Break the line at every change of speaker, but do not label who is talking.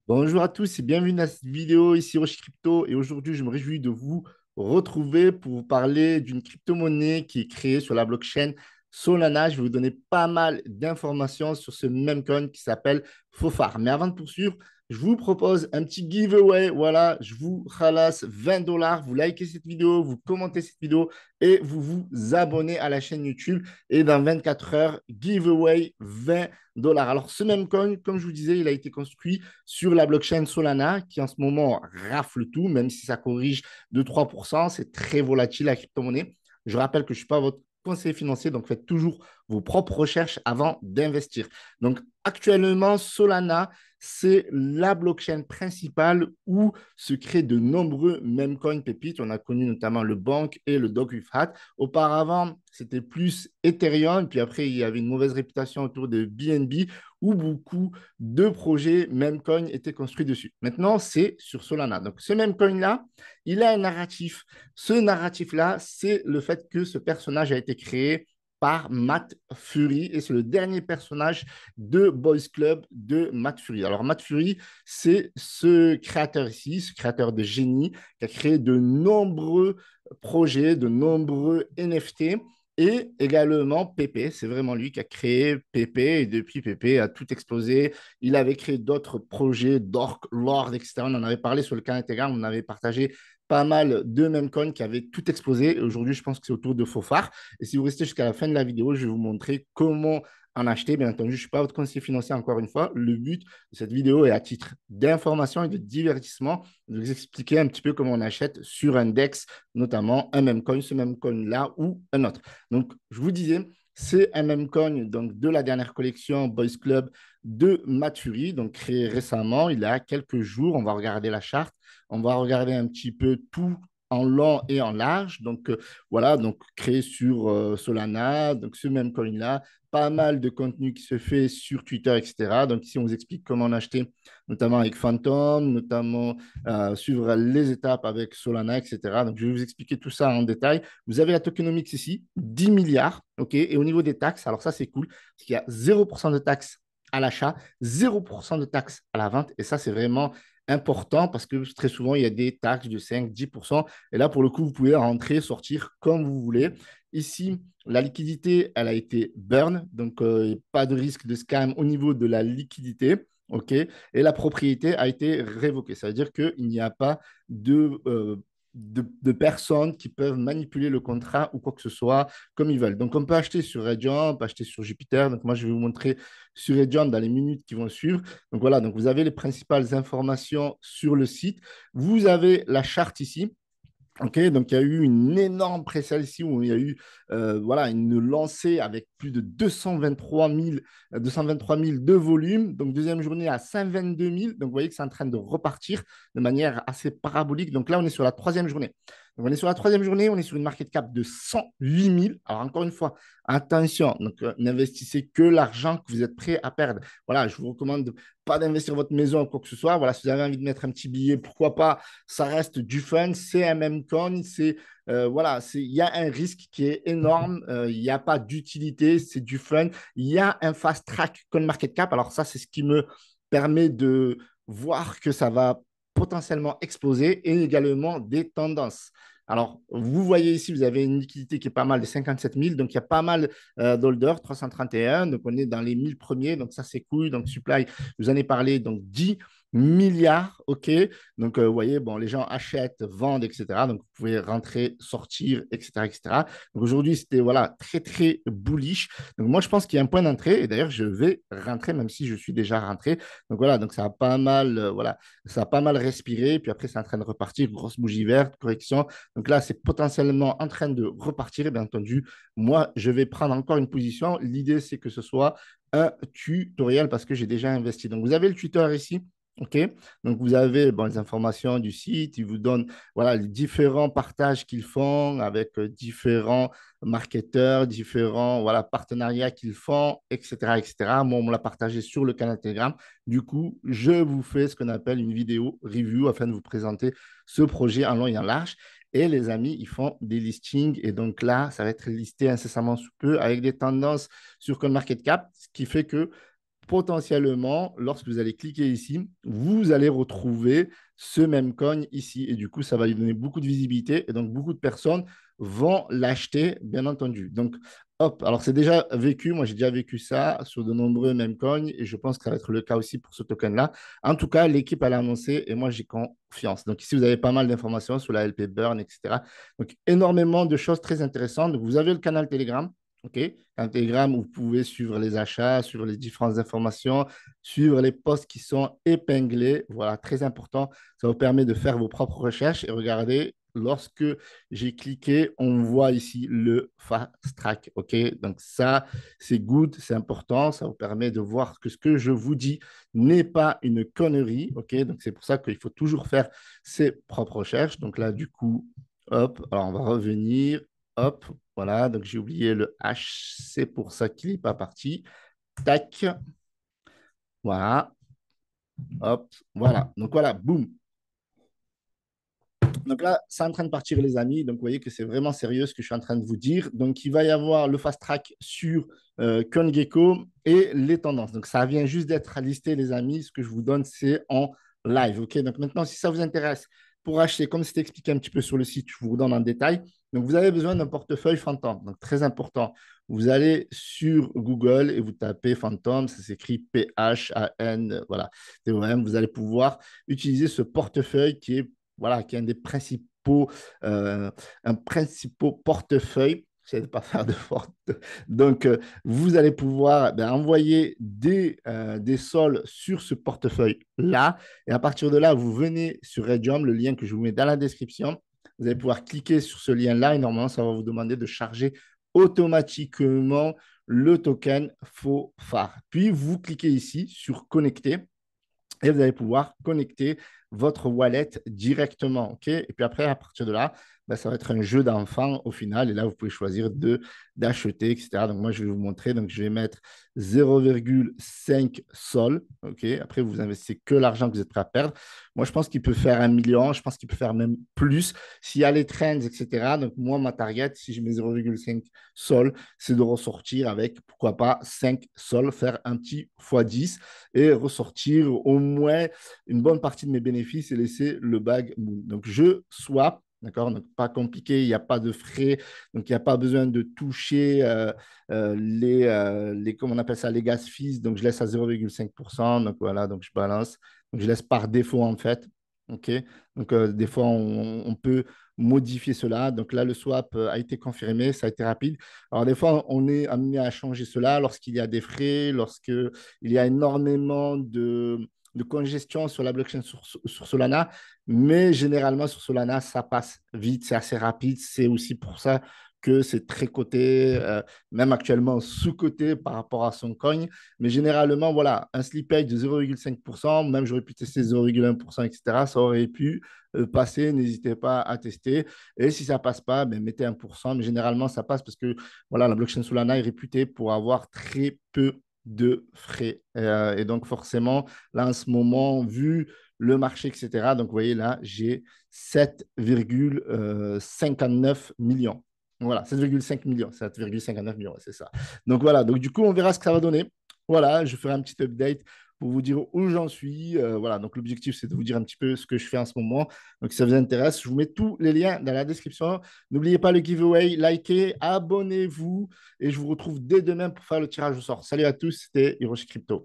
Bonjour à tous et bienvenue dans cette vidéo ici Roche Crypto. Et aujourd'hui, je me réjouis de vous retrouver pour vous parler d'une crypto-monnaie qui est créée sur la blockchain Solana. Je vais vous donner pas mal d'informations sur ce même coin qui s'appelle Fofar. Mais avant de poursuivre, je vous propose un petit giveaway. Voilà, je vous ralasse 20 dollars. Vous likez cette vidéo, vous commentez cette vidéo et vous vous abonnez à la chaîne YouTube. Et dans 24 heures, giveaway 20 dollars. Alors, ce même coin, comme je vous disais, il a été construit sur la blockchain Solana qui en ce moment rafle tout, même si ça corrige de 3%. C'est très volatile la crypto-monnaie. Je rappelle que je ne suis pas votre conseiller financier, donc faites toujours vos propres recherches avant d'investir. Donc actuellement, Solana, c'est la blockchain principale où se créent de nombreux meme coins pépites. On a connu notamment le Bank et le Dog with Hat. Auparavant, c'était plus Ethereum, puis après, il y avait une mauvaise réputation autour de BNB où beaucoup de projets Memcoin étaient construits dessus. Maintenant, c'est sur Solana. Donc, ce Memcoin-là, il a un narratif. Ce narratif-là, c'est le fait que ce personnage a été créé par Matt Fury et c'est le dernier personnage de Boys Club de Matt Fury. Alors, Matt Fury, c'est ce créateur ici, ce créateur de génie qui a créé de nombreux projets, de nombreux NFT et également Pépé, c'est vraiment lui qui a créé Pépé et depuis Pépé a tout explosé. Il avait créé d'autres projets, Dork, Lord, etc. On en avait parlé sur le canal Telegram, on avait partagé pas mal de memcoins qui avaient tout explosé. Aujourd'hui, je pense que c'est au tour de Fofar. Et si vous restez jusqu'à la fin de la vidéo, je vais vous montrer comment en acheter. Bien entendu, je ne suis pas votre conseiller financier encore une fois. Le but de cette vidéo est à titre d'information et de divertissement de vous expliquer un petit peu comment on achète sur un DEX, notamment un memcoin, ce memcoin-là ou un autre. Donc, je vous disais, c'est un même coin donc, de la dernière collection Boys Club de Maturi, donc créé récemment, il y a quelques jours. On va regarder la charte, on va regarder un petit peu tout en long et en large. Donc, voilà, donc créé sur Solana, donc ce même coin-là, pas mal de contenu qui se fait sur Twitter, etc. Donc, ici, on vous explique comment en acheter, notamment avec Phantom, notamment suivre les étapes avec Solana, etc. Donc, je vais vous expliquer tout ça en détail. Vous avez la tokenomics ici, 10 milliards, OK? Et au niveau des taxes, alors ça, c'est cool, parce qu'il y a 0% de taxes à l'achat, 0% de taxes à la vente. Et ça, c'est vraiment important parce que très souvent, il y a des taxes de 5-10%. Et là, pour le coup, vous pouvez rentrer, sortir comme vous voulez. Ici, la liquidité, elle a été burn, donc pas de risque de scam au niveau de la liquidité. OK. Et la propriété a été révoquée. Ça veut dire qu'il n'y a pas de personnes qui peuvent manipuler le contrat ou quoi que ce soit comme ils veulent. Donc, on peut acheter sur Radiant, on peut acheter sur Jupiter. Donc, moi, je vais vous montrer sur Radiant dans les minutes qui vont suivre. Donc, voilà. Donc, vous avez les principales informations sur le site. Vous avez la charte ici. OK, donc il y a eu une énorme pré-sale ici où il y a eu voilà, une lancée avec plus de 223 000 de volume. Donc, deuxième journée à 122 000. Donc, vous voyez que c'est en train de repartir de manière assez parabolique. Donc, là, on est sur la troisième journée. Donc, on est sur la troisième journée, on est sur une market cap de 108 000. Alors, encore une fois, attention, donc n'investissez que l'argent que vous êtes prêt à perdre. Voilà, je vous recommande pas d'investir votre maison ou quoi que ce soit. Voilà, si vous avez envie de mettre un petit billet, pourquoi pas, ça reste du fun, c'est un même coin, c'est voilà, il y a un risque qui est énorme, il n'y a pas d'utilité, c'est du fun, il y a un fast track market cap. Alors ça, c'est ce qui me permet de voir que ça va potentiellement exploser et également des tendances. Alors, vous voyez ici, vous avez une liquidité qui est pas mal de 57 000, donc il y a pas mal d'holders, 331, donc on est dans les 1000 premiers, donc ça c'est cool. Donc, supply, je vous en ai parlé, donc 10 milliards, OK. Donc, vous voyez, bon, les gens achètent, vendent, etc. Donc, vous pouvez rentrer, sortir, etc., etc. Donc, aujourd'hui, c'était, voilà, très, très bullish. Donc, moi, je pense qu'il y a un point d'entrée. Et d'ailleurs, je vais rentrer, même si je suis déjà rentré. Donc, voilà, donc ça a pas mal, voilà, ça a pas mal respiré. Puis après, c'est en train de repartir. Grosse bougie verte, correction. Donc là, c'est potentiellement en train de repartir. Et bien entendu, moi, je vais prendre encore une position. L'idée, c'est que ce soit un tutoriel parce que j'ai déjà investi. Donc, vous avez le tuteur ici. OK? Donc, vous avez bon, les informations du site. Ils vous donnent voilà, les différents partages qu'ils font avec différents marketeurs, différents voilà, partenariats qu'ils font, etc., etc. Moi, on me l'a partagé sur le canal Telegram. Du coup, je vous fais ce qu'on appelle une vidéo review afin de vous présenter ce projet en long et en large. Et les amis, ils font des listings. Et donc là, ça va être listé incessamment sous peu avec des tendances sur CoinMarketCap, ce qui fait que potentiellement, lorsque vous allez cliquer ici, vous allez retrouver ce même coin ici. Et du coup, ça va lui donner beaucoup de visibilité. Et donc, beaucoup de personnes vont l'acheter, bien entendu. Donc, hop, alors c'est déjà vécu. Moi, j'ai déjà vécu ça sur de nombreux mêmes coins. Et je pense que ça va être le cas aussi pour ce token-là. En tout cas, l'équipe, elle a annoncé et moi, j'ai confiance. Donc, ici, vous avez pas mal d'informations sur la LP Burn, etc. Donc, énormément de choses très intéressantes. Donc, vous avez le canal Telegram. OK? Un Telegram où vous pouvez suivre les achats, suivre les différentes informations, suivre les posts qui sont épinglés. Voilà, très important. Ça vous permet de faire vos propres recherches. Et regardez, lorsque j'ai cliqué, on voit ici le fast track. OK? Donc ça, c'est good, c'est important. Ça vous permet de voir que ce que je vous dis n'est pas une connerie. OK? Donc c'est pour ça qu'il faut toujours faire ses propres recherches. Donc là, du coup, hop, alors on va revenir. Hop, voilà, donc j'ai oublié le H, c'est pour ça qu'il n'est pas parti. Tac, voilà, hop, voilà. Donc voilà, boum. Donc là, c'est en train de partir, les amis. Donc vous voyez que c'est vraiment sérieux ce que je suis en train de vous dire. Donc il va y avoir le fast track sur CoinGecko et les tendances. Donc ça vient juste d'être listé, les amis. Ce que je vous donne, c'est en live. OK, donc maintenant, si ça vous intéresse pour acheter, comme c'était expliqué un petit peu sur le site, je vous redonne en détail. Donc vous avez besoin d'un portefeuille Phantom. Donc très important. Vous allez sur Google et vous tapez Phantom, ça s'écrit P-H-A-N, voilà, T-O-M. Vous allez pouvoir utiliser ce portefeuille qui est voilà, qui est un principal portefeuille. Je ne pas faire de faute. Donc, vous allez pouvoir envoyer des sols sur ce portefeuille-là. Et à partir de là, vous venez sur Redium, le lien que je vous mets dans la description. Vous allez pouvoir cliquer sur ce lien-là et normalement, ça va vous demander de charger automatiquement le token faux phare. Puis, vous cliquez ici sur connecter et vous allez pouvoir connecter votre wallet directement. OK? Et puis après, à partir de là, ça va être un jeu d'enfant au final. Et là, vous pouvez choisir d'acheter, etc. Donc, moi, je vais vous montrer. Donc, je vais mettre 0,5 sol. OK? Après, vous investissez que l'argent que vous êtes prêt à perdre. Moi, je pense qu'il peut faire 1 million. Je pense qu'il peut faire même plus. S'il y a les trends, etc. Donc, moi, ma target, si je mets 0,5 sol, c'est de ressortir avec, pourquoi pas, 5 sols, faire un petit x10 et ressortir au moins une bonne partie de mes bénéfices et laisser le bag moon. Donc, je swap. D'accord? Donc, pas compliqué, il n'y a pas de frais, donc il n'y a pas besoin de toucher comment on appelle ça, les gas fees. Donc, je laisse à 0,5%. Donc, voilà, donc je balance. Donc, je laisse par défaut, en fait. OK? Donc, des fois, on peut modifier cela. Donc, là, le swap a été confirmé, ça a été rapide. Alors, des fois, on est amené à changer cela lorsqu'il y a des frais, lorsqu'il y a énormément de congestion sur la blockchain sur Solana, mais généralement sur Solana, ça passe vite, c'est assez rapide. C'est aussi pour ça que c'est très coté, même actuellement sous-coté par rapport à son coin. Mais généralement, voilà, un slippage de 0,5%, même j'aurais pu tester 0,1%, etc. Ça aurait pu passer, n'hésitez pas à tester. Et si ça passe pas, ben, mettez 1%, mais généralement, ça passe parce que voilà, la blockchain Solana est réputée pour avoir très peu de frais. Et donc, forcément, là, en ce moment, vu le marché, etc., donc, vous voyez, là, j'ai 7,59 millions. Voilà, 7,5 millions, 7,59 millions, c'est ça. Donc, voilà, donc, du coup, on verra ce que ça va donner. Voilà, je ferai un petit update pour vous dire où j'en suis. Voilà, donc l'objectif, c'est de vous dire un petit peu ce que je fais en ce moment. Donc, si ça vous intéresse, je vous mets tous les liens dans la description. N'oubliez pas le giveaway, likez, abonnez-vous et je vous retrouve dès demain pour faire le tirage au sort. Salut à tous, c'était Hiroshi Crypto.